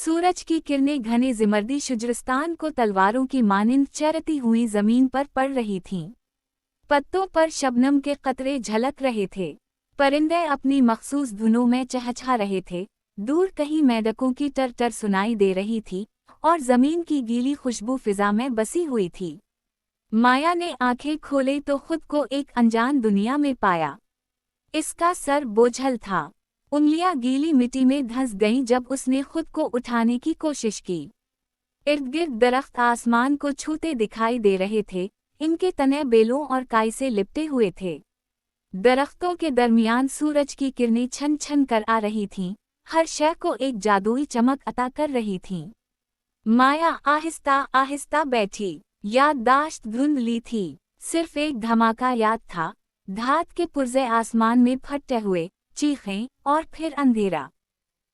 सूरज की किरणें घने जिमर्दी शुजरस्तान को तलवारों की मानिंद चरती हुई जमीन पर पड़ रही थीं। पत्तों पर शबनम के कतरे झलक रहे थे। परिंदे अपनी मखसूस धुनों में चहचहा रहे थे। दूर कहीं मेंढकों की टर सुनाई दे रही थी और जमीन की गीली खुशबू फिजा में बसी हुई थी। माया ने आंखें खोले तो खुद को एक अनजान दुनिया में पाया। इसका सर बोझल था। उंगलियां गीली मिट्टी में धंस गईं जब उसने खुद को उठाने की कोशिश की। इर्द-गिर्द दरख्त आसमान को छूते दिखाई दे रहे थे, इनके तने बेलों और काई से लिपटे हुए थे। दरख्तों के दरमियान सूरज की किरणें छन छन कर आ रही थीं, हर शय को एक जादुई चमक अता कर रही थीं। माया आहिस्ता आहिस्ता बैठी। याददाश्त धुंधली थी। सिर्फ एक धमाका याद था, धात के पुर्जे आसमान में फटते हुए, चीखें और फिर अंधेरा।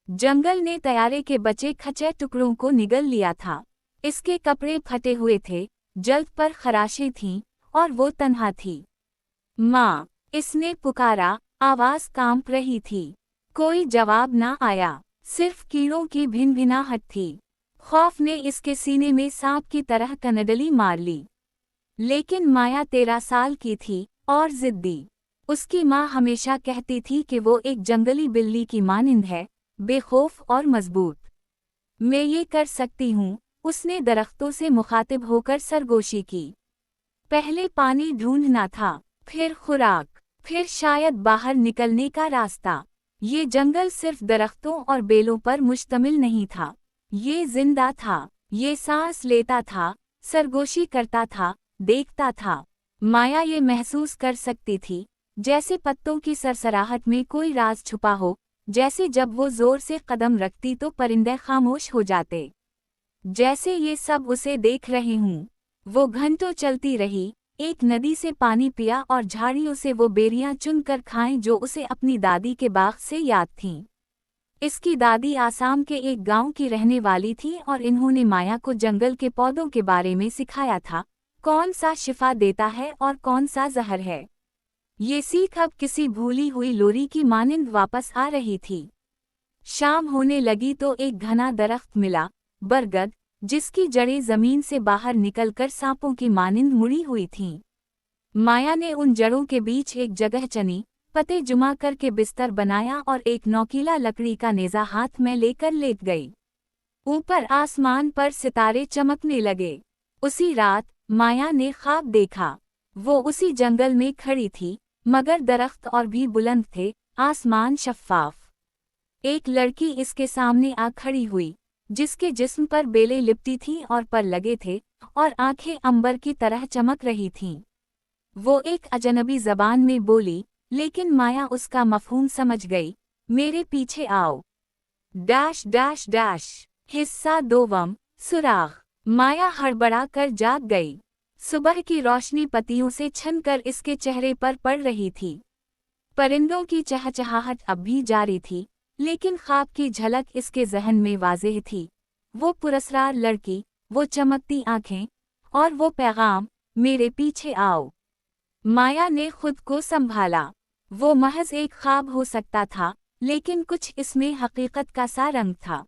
जंगल ने तैयारे के बचे खचे टुकड़ों को निगल लिया था। इसके कपड़े फटे हुए थे, जल्द पर खराशें थीं और वो तन्हा थी। माँ, इसने पुकारा, आवाज कांप रही थी। कोई जवाब ना आया, सिर्फ कीड़ों की भिनभिनाहट थी। खौफ ने इसके सीने में सांप की तरह कनडली मार ली। लेकिन माया 13 साल की थी और जिद्दी। उसकी माँ हमेशा कहती थी कि वो एक जंगली बिल्ली की मानिंद है, बेखौफ और मजबूत। मैं ये कर सकती हूँ, उसने दरख्तों से मुखातिब होकर सरगोशी की। पहले पानी ढूंढना था, फिर खुराक, फिर शायद बाहर निकलने का रास्ता। ये जंगल सिर्फ दरख्तों और बेलों पर मुश्तमिल नहीं था। ये जिंदा था, ये सांस लेता था, सरगोशी करता था, देखता था। माया ये महसूस कर सकती थी, जैसे पत्तों की सरसराहट में कोई राज छुपा हो, जैसे जब वो जोर से कदम रखती तो परिंदे खामोश हो जाते, जैसे ये सब उसे देख रहे हूँ। वो घंटों चलती रही, एक नदी से पानी पिया और झाड़ियों से वो बेरियां चुनकर खाएं जो उसे अपनी दादी के बाग से याद थीं। इसकी दादी आसाम के एक गांव की रहने वाली थी और इन्होंने माया को जंगल के पौधों के बारे में सिखाया था, कौन सा शिफा देता है और कौन सा जहर है। ये सीख अब किसी भूली हुई लोरी की मानिंद वापस आ रही थी। शाम होने लगी तो एक घना दरख्त मिला, बरगद, जिसकी जड़ें जमीन से बाहर निकलकर सांपों की मानिंद मुड़ी हुई थीं। माया ने उन जड़ों के बीच एक जगह चनी, पत्ते जुमा करके बिस्तर बनाया और एक नोकीला लकड़ी का नेज़ा हाथ में लेकर लेट गई। ऊपर आसमान पर सितारे चमकने लगे। उसी रात माया ने ख्वाब देखा। वो उसी जंगल में खड़ी थी, मगर दरख्त और भी बुलंद थे, आसमान शफ्फाफ। एक लड़की इसके सामने आ खड़ी हुई, जिसके जिस्म पर बेलें लिपटी थीं और पर लगे थे, और आंखें अंबर की तरह चमक रही थीं। वो एक अजनबी जबान में बोली, लेकिन माया उसका मफहूम समझ गई। मेरे पीछे आओ। Dash dash dash. हिस्सा 2 सुराग। माया हड़बड़ा कर जाग गई। सुबह की रोशनी पत्तियों से छनकर इसके चेहरे पर पड़ रही थी। परिंदों की चहचहाहट अब भी जारी थी, लेकिन ख्वाब की झलक इसके जहन में वाज़ेह थी। वो पुरस्कार लड़की, वो चमकती आंखें, और वो पैगाम, मेरे पीछे आओ। माया ने खुद को संभाला। वो महज एक ख्वाब हो सकता था, लेकिन कुछ इसमें हकीकत का सा रंग था।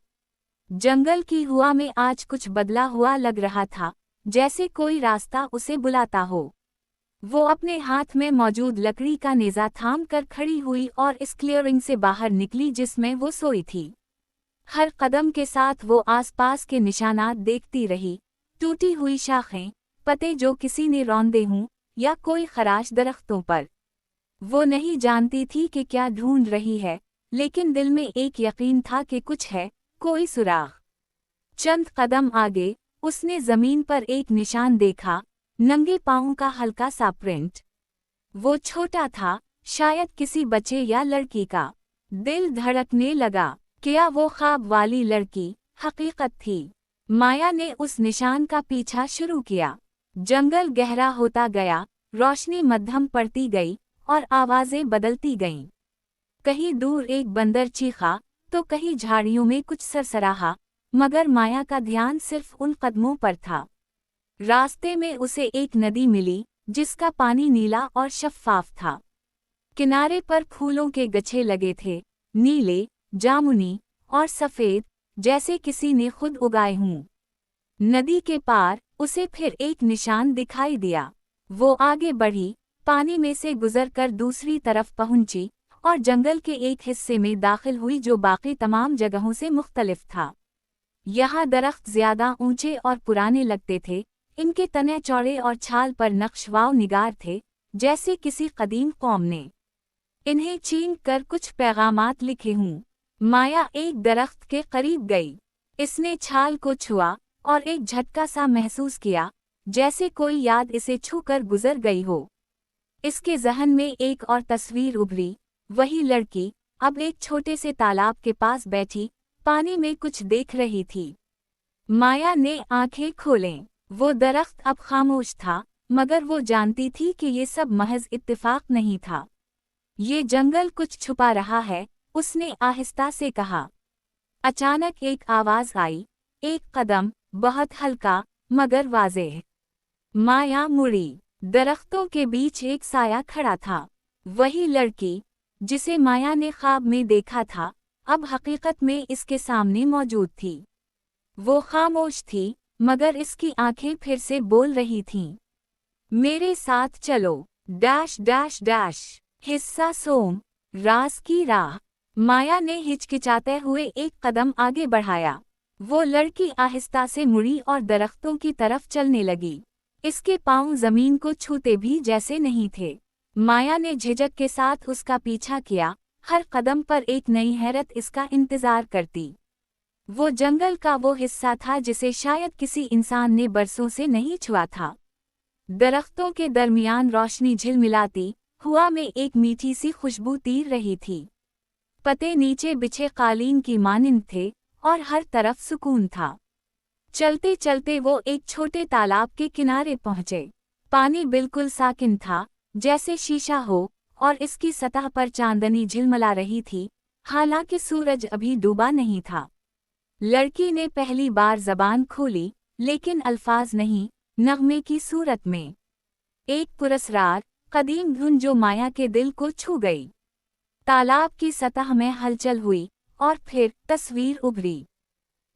जंगल की हवा में आज कुछ बदला हुआ लग रहा था, जैसे कोई रास्ता उसे बुलाता हो। वो अपने हाथ में मौजूद लकड़ी का नेज़ा थाम कर खड़ी हुई और इस क्लियरिंग से बाहर निकली जिसमें वो सोई थी। हर कदम के साथ वो आसपास के निशानात देखती रही, टूटी हुई शाखें, पत्ते जो किसी ने रौंदे हों, या कोई खराश दरख्तों पर। वो नहीं जानती थी कि क्या ढूंढ रही है, लेकिन दिल में एक यकीन था कि कुछ है, कोई सुराग। चंद कदम आगे उसने जमीन पर एक निशान देखा, नंगे पांवों का हल्का सा प्रिंट। वो छोटा था, शायद किसी बच्चे या लड़की का। दिल धड़कने लगा। क्या वो ख्वाब वाली लड़की हकीकत थी? माया ने उस निशान का पीछा शुरू किया। जंगल गहरा होता गया, रोशनी मध्यम पड़ती गई और आवाजें बदलती गईं। कहीं दूर एक बंदर चीखा, तो कहीं झाड़ियों में कुछ सरसराहा, मगर माया का ध्यान सिर्फ उन कदमों पर था। रास्ते में उसे एक नदी मिली, जिसका पानी नीला और शफ्फाफ था। किनारे पर फूलों के गच्छे लगे थे, नीले, जामुनी और सफ़ेद, जैसे किसी ने खुद उगाए हों। नदी के पार उसे फिर एक निशान दिखाई दिया। वो आगे बढ़ी, पानी में से गुजरकर दूसरी तरफ पहुंची और जंगल के एक हिस्से में दाखिल हुई जो बाकी तमाम जगहों से मुख्तलिफ था। यहाँ दरख्त ज्यादा ऊंचे और पुराने लगते थे, इनके तने चौड़े और छाल पर नक्शवाव निगार थे, जैसे किसी कदीम कौम ने इन्हें छीन कर कुछ पैगामात लिखे हों। माया एक दरख्त के करीब गई। इसने छाल को छुआ और एक झटका सा महसूस किया, जैसे कोई याद इसे छूकर गुजर गई हो। इसके जहन में एक और तस्वीर उभरी, वही लड़की अब एक छोटे से तालाब के पास बैठी पानी में कुछ देख रही थी। माया ने आंखें खोलें। वो दरख्त अब खामोश था, मगर वो जानती थी कि ये सब महज इत्तेफाक नहीं था। ये जंगल कुछ छुपा रहा है, उसने आहिस्ता से कहा। अचानक एक आवाज आई, एक कदम, बहुत हल्का मगर वाज़ेह। माया मुड़ी। दरख्तों के बीच एक साया खड़ा था। वही लड़की जिसे माया ने ख्वाब में देखा था, अब हकीकत में इसके सामने मौजूद थी। वो खामोश थी, मगर इसकी आंखें फिर से बोल रही थीं। मेरे साथ चलो, डैश डैश डैश। हिस्सा सोम, राज की राह। माया ने हिचकिचाते हुए एक कदम आगे बढ़ाया। वो लड़की आहिस्ता से मुड़ी और दरख्तों की तरफ चलने लगी। इसके पांव जमीन को छूते भी जैसे नहीं थे। माया ने झिझक के साथ उसका पीछा किया, हर कदम पर एक नई हैरत इसका इंतजार करती। वो जंगल का वो हिस्सा था जिसे शायद किसी इंसान ने बरसों से नहीं छुआ था। दरख्तों के दरमियान रोशनी झिलमिलाती हुआ में एक मीठी सी खुशबू तीर रही थी। पत्ते नीचे बिछे कालीन की मानिंद थे और हर तरफ सुकून था। चलते चलते वो एक छोटे तालाब के किनारे पहुंचे। पानी बिल्कुल साकिन था, जैसे शीशा हो, और इसकी सतह पर चांदनी झिलमिला रही थी, हालांकि सूरज अभी डूबा नहीं था। लड़की ने पहली बार जबान खोली, लेकिन अल्फाज नहीं, नगमे की सूरत में। एक पुरस्कार कदीम धुन जो माया के दिल को छू गई। तालाब की सतह में हलचल हुई और फिर तस्वीर उभरी।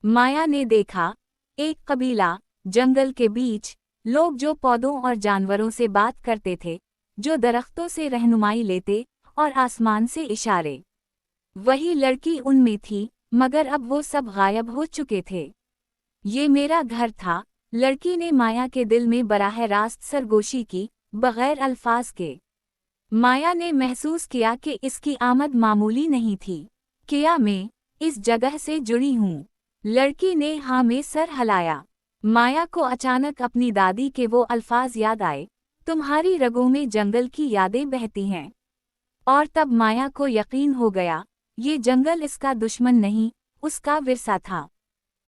माया ने देखा, एक कबीला, जंगल के बीच, लोग जो पौधों और जानवरों से बात करते थे, जो दरख्तों से रहनुमाई लेते और आसमान से इशारे। वही लड़की उनमें थी, मगर अब वो सब गायब हो चुके थे। ये मेरा घर था, लड़की ने माया के दिल में बराह रास्त सरगोशी की, बगैर अल्फाज के। माया ने महसूस किया कि इसकी आमद मामूली नहीं थी। क्या मैं इस जगह से जुड़ी हूँ? लड़की ने हाँ में सर हिलाया। माया को अचानक अपनी दादी के वो अल्फाज याद आए, तुम्हारी रगों में जंगल की यादें बहती हैं। और तब माया को यकीन हो गया, ये जंगल इसका दुश्मन नहीं, उसका विरसा था।